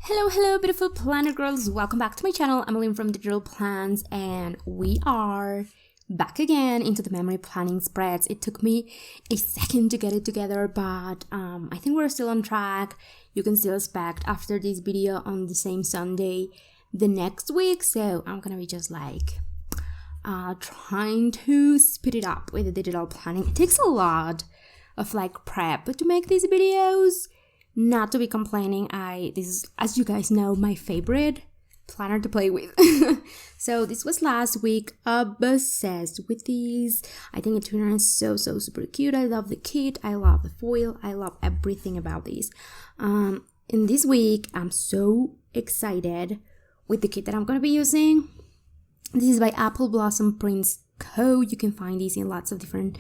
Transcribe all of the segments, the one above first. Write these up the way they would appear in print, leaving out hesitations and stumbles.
Hello, beautiful planner girls. Welcome back to my channel. I'm Aline from Digital Plans, and we are back again into the memory planning spreads. It took me a second to get it together, but I think we're still on track. You can still expect after this video on the same Sunday the next week, so I'm gonna be just like trying to speed it up with the digital planning. It takes a lot of like prep to make these videos. Not to be complaining, this is, as you guys know, my favorite planner to play with. So this was last week. Obsessed with these. I think it turned out so super cute. I love the kit, I love the foil, I love everything about these. In this week, I'm so excited with the kit that I'm gonna be using. This is by Apple Blossom Prints Co. You can find these in lots of different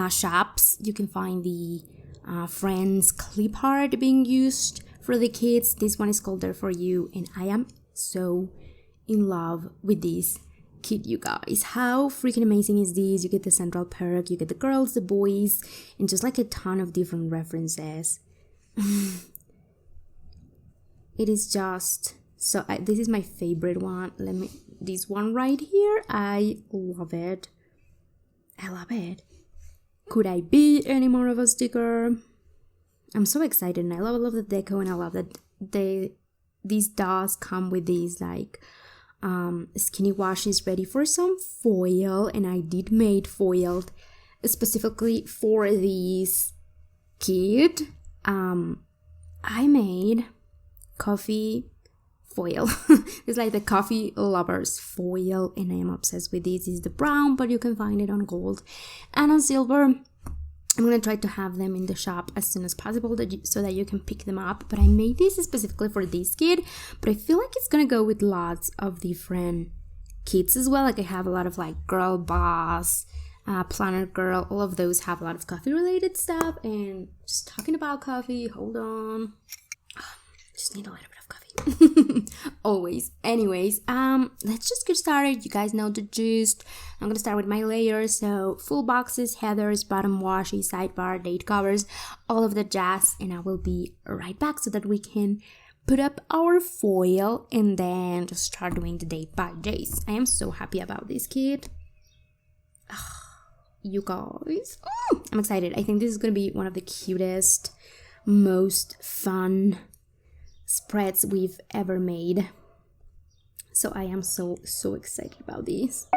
shops. You can find the Friends clip art being used for the kids. This one is called There For You, and I am so in love with this kit, you guys. How freaking amazing is this? You get the central perk, you get the girls, the boys, and just like a ton of different references. It is just so this is my favorite one. This one right here, I love it. Could I be any more of a sticker? I'm so excited, and I love the deco, and I love that these does come with these like skinny washes ready for some foil, and I did made foiled specifically for this kit. I made coffee foil. It's like the coffee lovers foil, and I am obsessed with this. This is the brown, but you can find it on gold and on silver. I'm gonna try to have them in the shop as soon as possible so that you can pick them up. But I made this specifically for this kit, but I feel like it's gonna go with lots of different kits as well. Like I have a lot of like girl boss, planner girl, all of those have a lot of coffee related stuff. And just talking about coffee, hold on, just need a little bit of coffee. Always. Anyways, let's just get started. You guys know the gist. I'm gonna start with my layers. So full boxes, headers, bottom washi, sidebar, date covers, all of the jazz, and I will be right back so that we can put up our foil and then just start doing the day by days. I am so happy about this kit. You guys, I'm excited. I think this is gonna be one of the cutest, most fun spreads we've ever made. So I am so excited about these.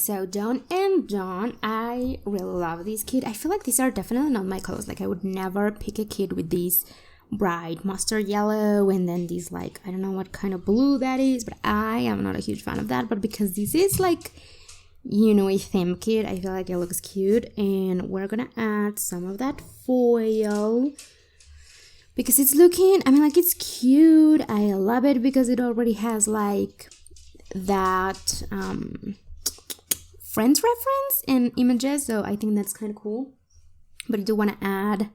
So Dawn and Dawn, I really love this kit. I feel like these are definitely not my colors. Like I would never pick a kit with this bright mustard yellow and then these like, I don't know what kind of blue that is, but I am not a huge fan of that. But because this is like, you know, a theme kit, I feel like it looks cute. And we're gonna add some of that foil because it's looking, I mean, like it's cute. I love it because it already has like that Friends reference and images, so I think that's kind of cool. But I do want to add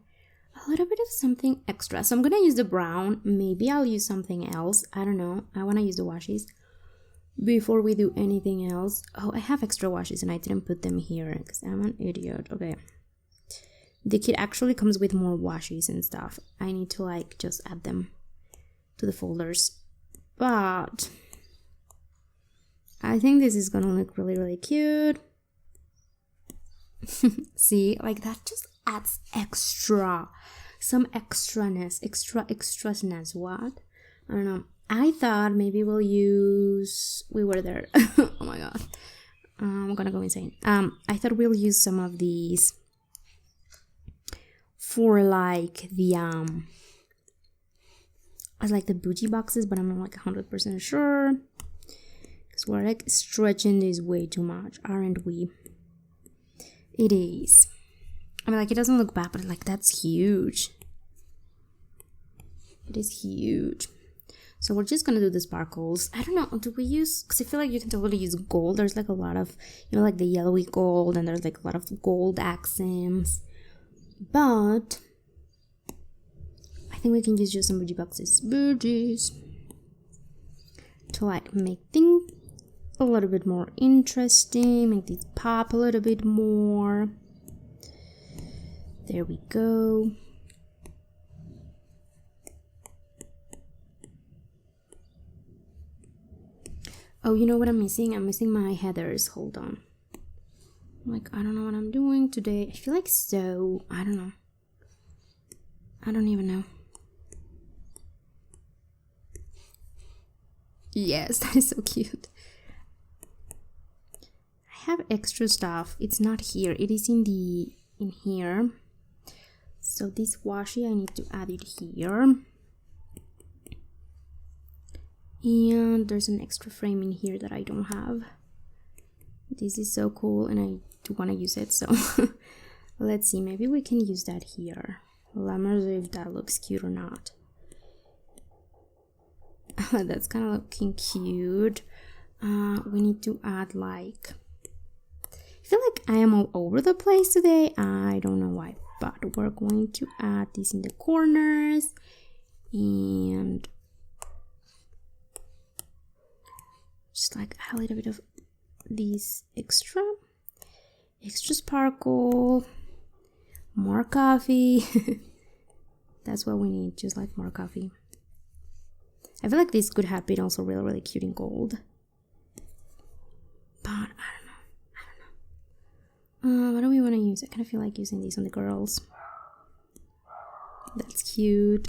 a little bit of something extra, so I'm gonna use the brown. Maybe I'll use something else, I don't know. I want to use the washes before we do anything else. Oh, I have extra washes and I didn't put them here because I'm an idiot. Okay, the kit actually comes with more washes and stuff. I need to like just add them to the folders, but I think this is gonna look really cute. See, like that just adds some extraness. What? I don't know. I thought maybe we'll use, we were there. Oh my god. I'm gonna go insane. I thought we'll use some of these for like the as like the bougie boxes, but I'm not like 100% sure because we're like stretching this way too much, aren't we? It is. I mean, like, it doesn't look bad, but like that's huge. It is huge. So we're just gonna do the sparkles. I don't know, do we use, because I feel like you can totally use gold. There's like a lot of, you know, like the yellowy gold, and there's like a lot of gold accents. But I think we can use just some bougie boxes. Bougies. To like make things a little bit more interesting, make these pop a little bit more. There we go. Oh, you know what I'm missing? I'm missing my headers. Hold on. Like, I don't know what I'm doing today. I feel like so. I don't know. I don't even know. Yes, that is so cute. I have extra stuff. It's not here. It is in here. So this washi, I need to add it here. And there's an extra frame in here that I don't have. This is so cool and I do want to use it, so let's see, maybe we can use that here. Let me see if that looks cute or not. That's kind of looking cute. We need to add like, I feel like I am all over the place today. I don't know why, but we're going to add this in the corners and just like a little bit of these extra sparkle, more coffee. That's what we need, just like more coffee. I feel like this could have been also really, really cute in gold, but I don't know. What do we want to use? I kind of feel like using these on the girls. That's cute.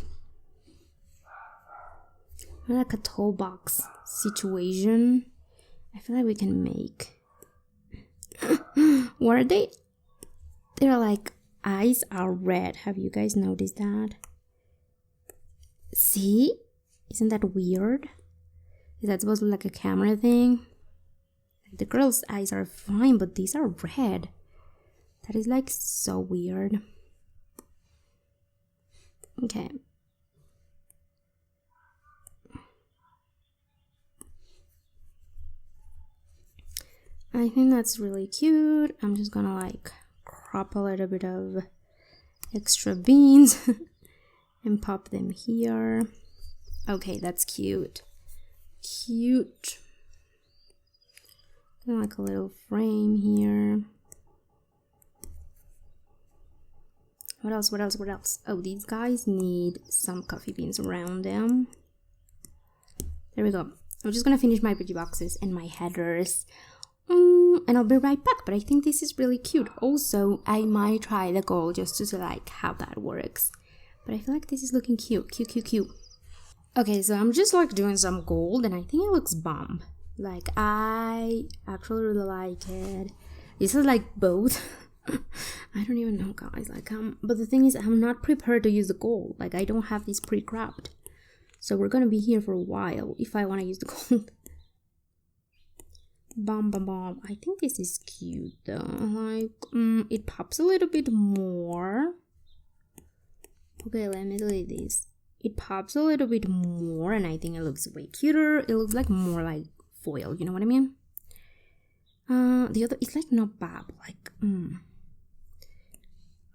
Like a tall box situation. I feel like we can make. What are they? They're like, eyes are red. Have you guys noticed that? See? Isn't that weird? Is that supposed to be like a camera thing? The girl's eyes are fine, but these are red. That is like so weird. Okay. I think that's really cute. I'm just gonna like crop a little bit of extra beans and pop them here. Okay, that's cute. Cute. Like a little frame here. What else? What else? What else? Oh, these guys need some coffee beans around them. There we go. I'm just gonna finish my bougie boxes and my headers. And I'll be right back, but I think this is really cute. Also, I might try the gold just to see like how that works. But I feel like this is looking cute. Cute. Okay, so I'm just like doing some gold and I think it looks bomb. Like, I actually really like it. This is like both. I don't even know, guys. Like, but the thing is, I'm not prepared to use the gold. Like, I don't have this pre-cropped. So we're gonna be here for a while if I want to use the gold. Bomb. I think this is cute though. Like, it pops a little bit more. Okay, let me delete this. It pops a little bit more and I think it looks way cuter. It looks like more like foil, you know what I mean? The other, it's like not bad,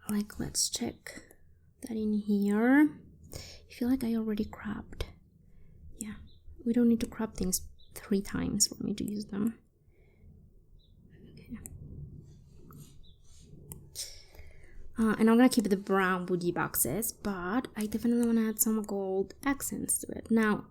like let's check that in here. I feel like I already cropped. Yeah, we don't need to crop things 3 times for me to use them. Okay. And I'm gonna keep the brown bougie boxes, but I definitely want to add some gold accents to it. Now,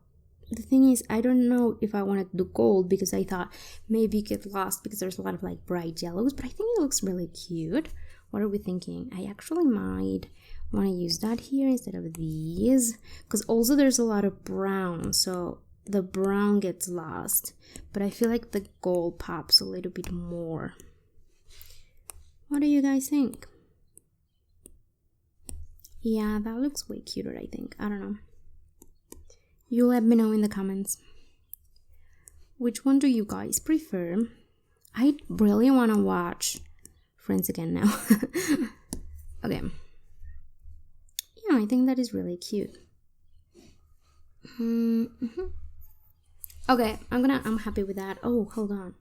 the thing is, I don't know if I wanted to do gold because I thought maybe it get lost because there's a lot of like bright yellows, but I think it looks really cute. What are we thinking? I actually might want to use that here instead of these, because also there's a lot of brown, so the brown gets lost, but I feel like the gold pops a little bit more. What do you guys think? Yeah, that looks way cuter, I think. I don't know. You let me know in the comments. Which one do you guys prefer? I really want to watch Friends again now. Okay. Yeah, I think that is really cute. Okay, I'm happy with that. Oh, hold on.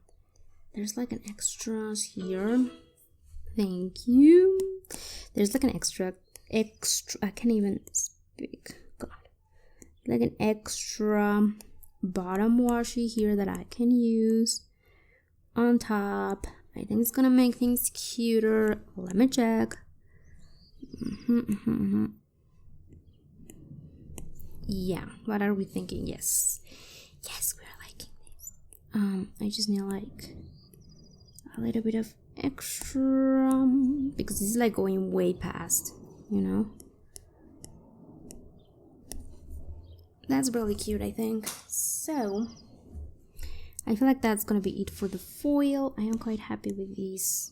There's like an extras here. Thank you. There's like an extra, I can't even speak. God. Like an extra bottom washi here that I can use on top. I think it's gonna make things cuter. Let me check. Yeah, what are we thinking? Yes, we're liking this. I just need like a little bit of extra because this is like going way past, you know. That's really cute, I think. So I feel like that's gonna be it for the foil. I am quite happy with these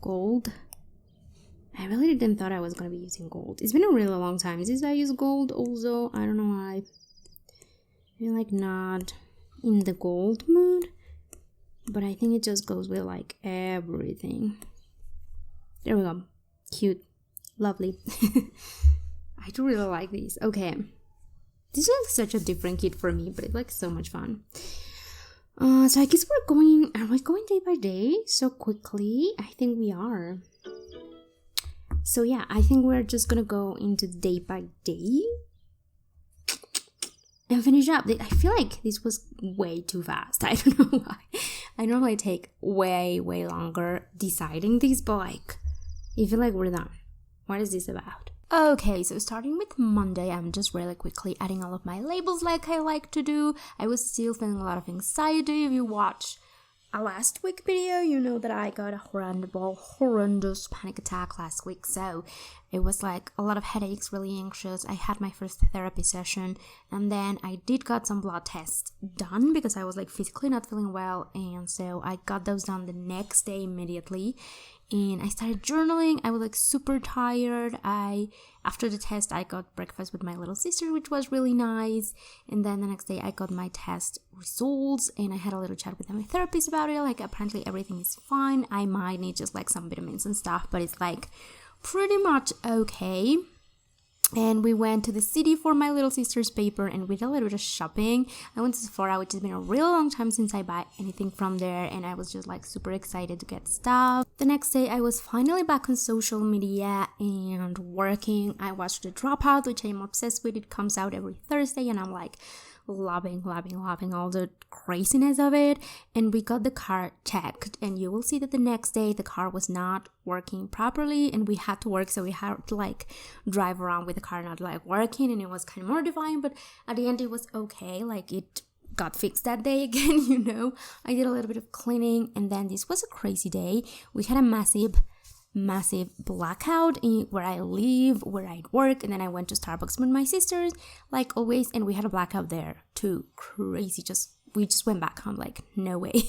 gold. I really didn't thought I was gonna be using gold. It's been a really long time since I use gold also. I don't know why. I feel like not in the gold mood. But I think it just goes with like everything. There we go. Cute. Lovely. I do really like these. Okay. This is like such a different kit for me, but it's like so much fun. So I guess are we going day by day so quickly? I think we are. So yeah, I think we're just gonna go into day by day and finish up. I feel like this was way too fast. I don't know why. I normally take way longer deciding these, but like, I feel like we're done. What is this about? Okay, so starting with Monday, I'm just really quickly adding all of my labels like I like to do. I was still feeling a lot of anxiety. If you watch a last week video, you know that I got a horrendous panic attack last week, so it was like a lot of headaches, really anxious. I had my first therapy session, and then I did got some blood tests done because I was like physically not feeling well, and so I got those done the next day immediately. And I started journaling. I was like super tired. After the test, I got breakfast with my little sister, which was really nice. And then the next day I got my test results and I had a little chat with my therapist about it. Like apparently everything is fine. I might need just like some vitamins and stuff, but it's like pretty much okay. And we went to the city for my little sister's paper and we did a little bit of shopping. I went to Sephora, which has been a real long time since I buy anything from there, and I was just like super excited to get stuff. The next day I was finally back on social media and working. I watched The Dropout, which I am obsessed with. It comes out every Thursday and I'm like loving all the craziness of it. And we got the car checked and you will see that the next day the car was not working properly and we had to work, so we had to like drive around with the car not like working, and it was kind of mortifying, but at the end it was okay. Like it got fixed that day again, you know. I did a little bit of cleaning and then this was a crazy day. We had a massive blackout where I live, where I work, and then I went to Starbucks with my sisters like always, and we had a blackout there too. Crazy. We just went back home like no way.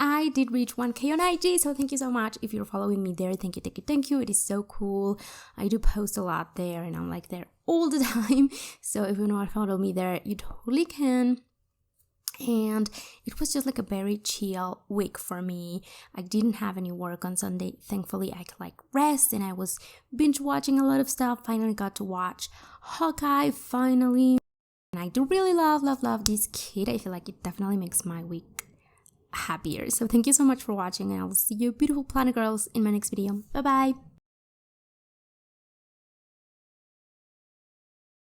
I did reach 1K on IG, so thank you so much if you're following me there. Thank you. It is so cool. I do post a lot there and I'm like there all the time, so if you want to follow me there, you totally can. And it was just like a very chill week for me. I didn't have any work on Sunday. Thankfully, I could like rest, and I was binge watching a lot of stuff. Finally got to watch Hawkeye, finally. And I do really love this kid. I feel like it definitely makes my week happier. So thank you so much for watching, and I will see you beautiful planet girls in my next video. Bye bye.